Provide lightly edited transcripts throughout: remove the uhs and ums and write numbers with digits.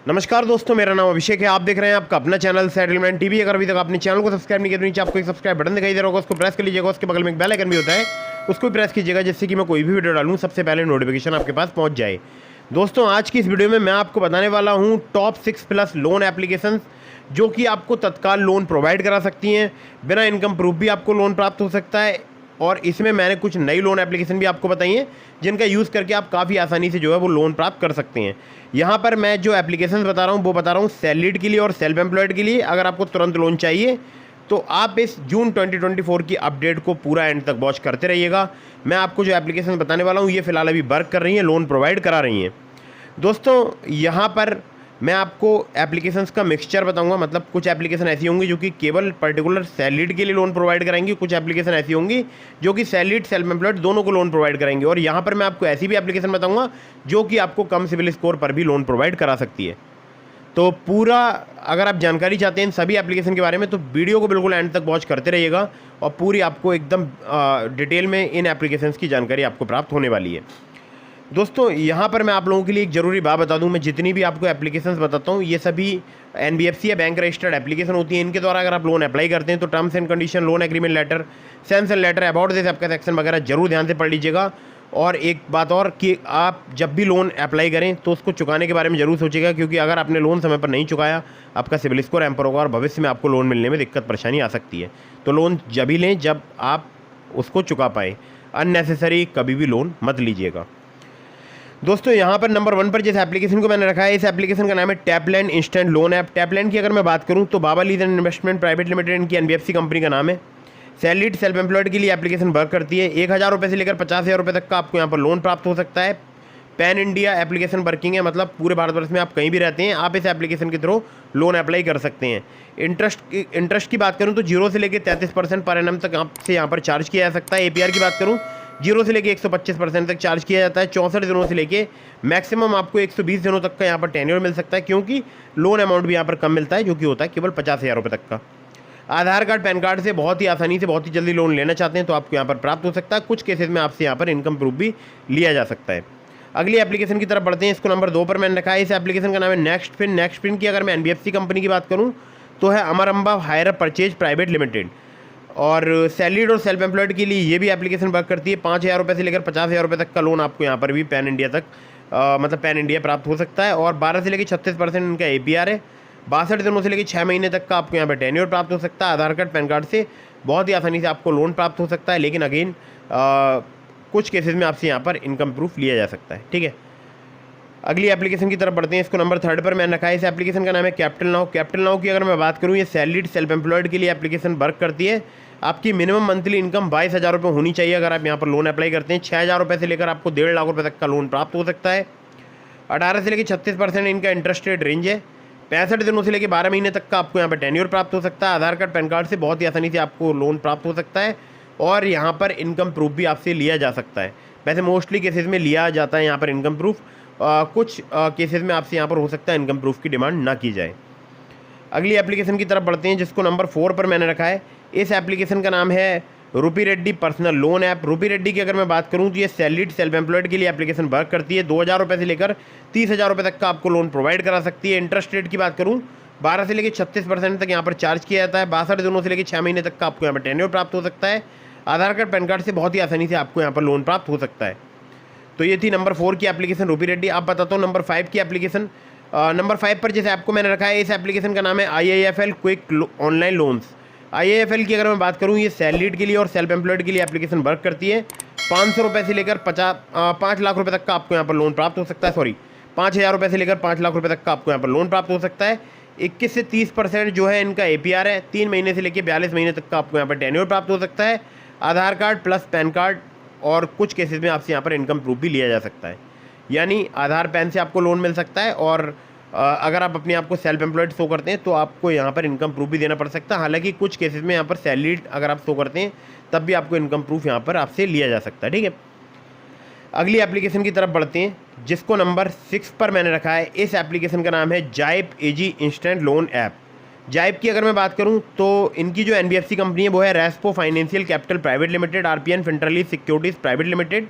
नमस्कार दोस्तों, मेरा नाम अभिषेक है। आप देख रहे हैं आपका अपना चैनल सेटलमेंट टीवी। अगर अभी तक आपने चैनल को सब्सक्राइब नहीं किया तो नीचे आपको एक सब्सक्राइब बटन दिखाई दे रहा होगा, उसको प्रेस कर लीजिएगा। उसके बगल में एक बेल आइकन भी होता है, उसको भी प्रेस कीजिएगा, जिससे कि मैं कोई भी वीडियो डालूं सबसे पहले नोटिफिकेशन आपके पास पहुंच जाए। दोस्तों, आज की इस वीडियो में मैं आपको बताने वाला हूँ टॉप 6+ लोन एप्लीकेशन जो कि आपको तत्काल लोन प्रोवाइड करा सकती हैं। बिना इनकम प्रूफ भी आपको लोन प्राप्त हो सकता है। और इसमें मैंने कुछ नई लोन एप्लीकेशन भी आपको बताई हैं जिनका यूज़ करके आप काफ़ी आसानी से जो है वो लोन प्राप्त कर सकते हैं। यहाँ पर मैं जो एप्लीकेशन बता रहा हूँ वो बता रहा हूँ सैलरीड के लिए और सेल्फ एम्प्लॉयड के लिए। अगर आपको तुरंत लोन चाहिए तो आप इस जून 2024 की अपडेट को पूरा एंड तक वॉच करते रहिएगा। मैं आपको जो एप्लीकेशन बताने वाला हूँ ये फ़िलहाल अभी वर्क कर रही हैं, लोन प्रोवाइड करा रही हैं। दोस्तों, यहाँ पर मैं आपको एप्लीकेशंस का मिक्सचर बताऊंगा। मतलब कुछ एप्लीकेशन ऐसी होंगी जो कि केवल पर्टिकुलर सैलरीड के लिए लोन प्रोवाइड कराएंगी, कुछ एप्लीकेशन ऐसी होंगी जो कि सैलरीड सेल्फ एम्प्लॉयड दोनों को लोन प्रोवाइड कराएंगी। और यहाँ पर मैं आपको ऐसी भी एप्लीकेशन बताऊंगा जो कि आपको कम सिविल स्कोर पर भी लोन प्रोवाइड करा सकती है। तो पूरा अगर आप जानकारी चाहते हैं इन सभी एप्लीकेशन के बारे में तो वीडियो को बिल्कुल एंड तक वॉच करते रहिएगा और पूरी आपको एकदम डिटेल में इन एप्लीकेशंस की जानकारी आपको प्राप्त होने वाली है। दोस्तों, यहाँ पर मैं आप लोगों के लिए एक ज़रूरी बात बता दूँ, मैं जितनी भी आपको एप्लीकेशंस बताता हूँ ये सभी एनबीएफसी या बैंक रजिस्टर्ड एप्लीकेशन होती हैं। इनके द्वारा अगर आप लोन अप्लाई करते हैं तो terms and condition, loan agreement letter, sanction letter, about this आपका सेक्शन वगैरह जरूर ध्यान से पढ़ लीजिएगा। और एक बात और कि आप जब भी लोन अप्लाई करें तो उसको चुकाने के बारे में ज़रूर सोचिएगा, क्योंकि अगर आपने लोन समय पर नहीं चुकाया आपका सिविल स्कोर हैम्पर होगा और भविष्य में आपको लोन मिलने में दिक्कत परेशानी आ सकती है। तो लोन जब ही लें जब आप उसको चुका पाएँ, अननेसेसरी कभी भी लोन मत लीजिएगा। दोस्तों, यहाँ पर नंबर 1 पर जिस एप्लीकेशन को मैंने रखा है, इस एप्लीकेशन का नाम है Tapland instant loan app. Tapland की अगर मैं बात करूँ तो Baba lease and investment private limited इनकी एनबीएफसी कंपनी का नाम है। सैलरीड सेल्फ एम्प्लॉयड के लिए एप्लीकेशन वर्क करती है। 1000 रुपये से लेकर 50,000 रुपये तक का आपको यहाँ पर लोन प्राप्त हो सकता है। पैन इंडिया एप्लीकेशन वर्किंग है, मतलब पूरे भारतवर्ष में आप कहीं भी रहते हैं आप इस एप्लीकेशन के थ्रू लोन अप्लाई कर सकते हैं। इंटरेस्ट की बात करूँ तो 0 से लेकर 33% पर एनम तक आपसे यहाँ पर चार्ज किया जा सकता है। एपीआर की बात करूँ 0 से लेकर 125% तक चार्ज किया जाता है। 64 दिनों से लेके मैक्सिमम आपको 120 दिनों तक का यहाँ पर टेन्योर मिल सकता है, क्योंकि लोन अमाउंट भी यहाँ पर कम मिलता है जो कि होता है केवल 50,000 रुपये तक का। आधार कार्ड, पैन कार्ड से बहुत ही आसानी से बहुत ही जल्दी लोन लेना चाहते हैं तो आपको यहाँ पर प्राप्त हो सकता है। कुछ केसेस में आपसे यहाँ पर इनकम प्रूफ भी लिया जा सकता है। अगली एप्लीकेशन की तरफ बढ़ते हैं। इसको नंबर 2 पर मैंने रखा है। इस एप्लीकेशन का नाम है नेक्स्ट फिन। नेक्स्ट फिन की अगर मैं एनबीएफसी कंपनी की बात करूँ तो है अमरंबा हायर परचेज प्राइवेट लिमिटेड। और सैलरीड और सेल्फ एम्प्लॉयड के लिए ये भी एप्लीकेशन वर्क करती है। 5,000 रुपये से लेकर 50,000 रुपये तक का लोन आपको यहाँ पर भी पैन इंडिया तक मतलब पैन इंडिया प्राप्त हो सकता है। और 12 से लेकर 36% इनका एपीआर है। 62 दिनों से लेकर 6 महीने तक का आपको यहाँ पर टेन्योर प्राप्त हो सकता है। आधार कार्ड, पैन कार्ड से बहुत ही आसानी से आपको लोन प्राप्त हो सकता है, लेकिन अगेन कुछ केसेस में आपसे यहाँ पर इनकम प्रूफ लिया जा सकता है। ठीक है, अगली एप्लीकेशन की तरफ बढ़ते हैं। इसको नंबर 3 पर मैंने रखा है। इस एप्लीकेशन का नाम है कैपिटल नाउ। कैपिटल नाउ की अगर मैं बात करूँ ये सैलरीड सेल्फ एम्प्लॉयड के लिए एप्लीकेशन वर्क करती है। आपकी मिनिमम मंथली इनकम 22,000 रुपये होनी चाहिए अगर आप यहाँ पर लोन अप्लाई करते हैं। 6,000 रुपये से लेकर आपको 1.5 लाख रुपये तक का लोन प्राप्त हो सकता है। 18 से लेकर 36% इनका इंटरेस्ट रेट रेंज है। 65 दिनों से लेकर 12 महीने तक का आपको यहाँ पर टेन्योर प्राप्त हो सकता है। आधार कार्ड, पैन कार्ड से बहुत ही आसानी से आपको लोन प्राप्त हो सकता है और यहाँ पर इनकम प्रूफ भी आपसे लिया जा सकता है। वैसे मोस्टली केसेस में लिया जाता है यहाँ पर इनकम प्रूफ, कुछ केसेस में आपसे यहाँ पर हो सकता है इनकम प्रूफ की डिमांड ना की जाए। अगली एप्लीकेशन की तरफ बढ़ते हैं जिसको नंबर 4 पर मैंने रखा है। इस एप्लीकेशन का नाम है रूपी रेड्डी पर्सनल लोन ऐप। रूपी रेड्डी की अगर मैं बात करूं तो ये सैलरीड सेल्फ एम्प्लॉयड के लिए एप्लीकेशन वर्क करती है। 2,000 रुपये से लेकर 30,000 रुपये तक का आपको लोन प्रोवाइड करा सकती है। इंटरेस्ट रेट की बात करूं 12 से लेकर 36% तक यहाँ पर चार्ज किया जाता है। 62 दिनों से लेकर 6 महीने तक का आपको यहाँ पर टेन्योर प्राप्त हो सकता है। आधार कार्ड, पैन कार्ड से बहुत ही आसानी से आपको यहाँ पर लोन प्राप्त हो सकता है। तो ये थी नंबर 4 की एप्लीकेशन रूपी रेड्डी। आप बताता हूँ नंबर 5 की एप्लीकेशन। नंबर 5 पर जिस ऐप को मैंने रखा है इस एप्लीकेशन का नाम है IIFL quick online loans. IIFL की अगर मैं बात करूँ ये सैलरीड के लिए और सेल्फ एम्प्लॉयड के लिए एप्लीकेशन वर्क करती है। 500 रुपये से लेकर 5 लाख रुपये तक का आपको यहाँ पर लोन प्राप्त हो सकता है। 5,000 रुपये से लेकर 5 लाख रुपये तक का आपको यहाँ पर लोन प्राप्त हो सकता है। 21 से 30% जो है इनका APR है। 3 महीने से लेकर 42 महीने तक का आपको यहाँ पर टेन्योर प्राप्त हो सकता है। आधार कार्ड प्लस पैन कार्ड और कुछ केसेस में आपसे यहाँ पर इनकम प्रूफ भी लिया जा सकता है, यानी आधार पैन से आपको लोन मिल सकता है। और अगर आप अपने आप को सेल्फ एम्प्लॉयड शो करते हैं तो आपको यहाँ पर इनकम प्रूफ भी देना पड़ सकता है। हालांकि कुछ केसेस में यहाँ पर सैलरीड अगर आप शो करते हैं तब भी आपको इनकम प्रूफ यहाँ पर आपसे लिया जा सकता है। ठीक है, अगली एप्लीकेशन की तरफ बढ़ते हैं जिसको नंबर 6 पर मैंने रखा है। इस एप्लीकेशन का नाम है जाइप एजी इंस्टेंट लोन ऐप। जाइप की अगर मैं बात करूं तो इनकी जो एनबीएफसी कंपनी है वो है Respo financial capital private limited, RPN फिनट्रली सिक्योरिटीज़ प्राइवेट लिमिटेड।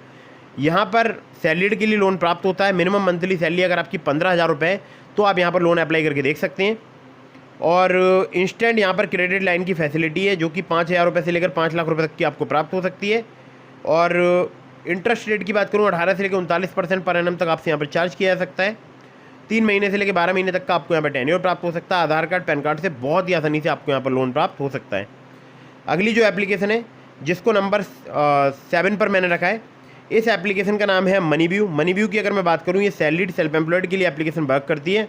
यहाँ पर सैलरीड के लिए लोन प्राप्त होता है। मिनिमम मंथली सैलरी अगर आपकी 15,000 रुपये है तो आप यहाँ पर लोन अप्लाई करके देख सकते हैं। और इंस्टेंट यहाँ पर क्रेडिट लाइन की फैसिलिटी है जो कि 5,000 रुपये से लेकर 5 लाख रुपए तक की आपको प्राप्त हो सकती है। और इंटरेस्ट रेट की बात करूँ 18 से लेकर 39% पर एनम तक आपसे यहाँ पर चार्ज किया जा सकता है। 3 महीने से लेकर 12 महीने तक का आपको यहाँ पर टेन्योर प्राप्त हो सकता है। आधार कार्ड पैन कार्ड से बहुत ही आसानी से आपको यहाँ पर लोन प्राप्त हो सकता है। अगली जो एप्लीकेशन है जिसको नंबर 7 पर मैंने रखा है, इस एप्लीकेशन का नाम है मनीव्यू। मनीव्यू की अगर मैं बात करूँ, ये सैलरीड सेल्फ एम्प्लॉयड के लिए एप्लीकेशन वर्क करती है।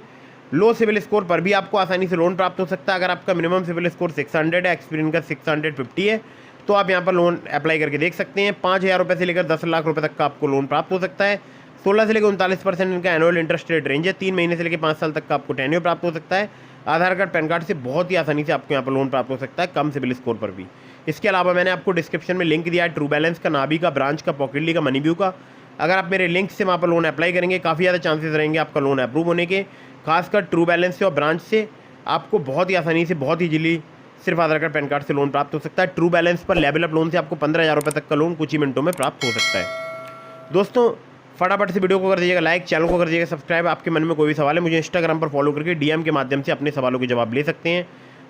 लो सिविल स्कोर पर भी आपको आसानी से लोन प्राप्त हो सकता है। अगर आपका मिनिमम सिविल स्कोर 600 है, एक्सपीरियंस का 650 है, तो आप यहाँ पर लोन अप्लाई करके देख सकते हैं। 5,000 रुपये से लेकर 10 लाख रुपए तक का आपको लोन प्राप्त हो सकता है। 16 से लेकर 39% इनका एनुअल इंटरेस्ट रेट रेंज है। 3 महीने से लेकर 5 साल तक का आपको टेन्योर प्राप्त हो सकता है। आधार कार्ड पैन कार्ड से बहुत ही आसानी से आपको यहाँ पर लोन प्राप्त हो सकता है, कम सिविल स्कोर पर भी। इसके अलावा मैंने आपको डिस्क्रिप्शन में लिंक दिया है ट्रू बैलेंस का, नाभी का, ब्रांच का, पॉकेटली का, मनीव्यू का। अगर आप मेरे लिंक से वहाँ पर लोन अप्लाई करेंगे, काफ़ी ज़्यादा चांसेस रहेंगे आपका लोन अप्रूव होने के। खासकर ट्रू बैलेंस से और ब्रांच से आपको बहुत ही आसानी से, बहुत ही जल्दी सिर्फ आधार कार्ड पैन कार्ड से लोन प्राप्त हो सकता है। ट्रू बैलेंस पर लेवल अप लोन से आपको 15,000 रुपये तक का लोन कुछ ही मिनटों में प्राप्त हो सकता है। दोस्तों फटाफट से वीडियो को कर दीजिएगा लाइक, चैनल को कर दीजिएगा सब्सक्राइब। आपके मन में कोई भी सवाल है मुझे इंस्टाग्राम पर फॉलो करके DM के माध्यम से अपने सवालों के जवाब ले सकते हैं।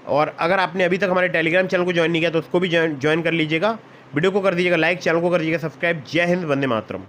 और अगर आपने अभी तक हमारे टेलीग्राम चैनल को ज्वाइन नहीं किया तो उसको भी ज्वाइन कर लीजिएगा। वीडियो को कर दीजिएगा लाइक, चैनल को कर दीजिएगा सब्सक्राइब। जय हिंद, वंदे मातरम।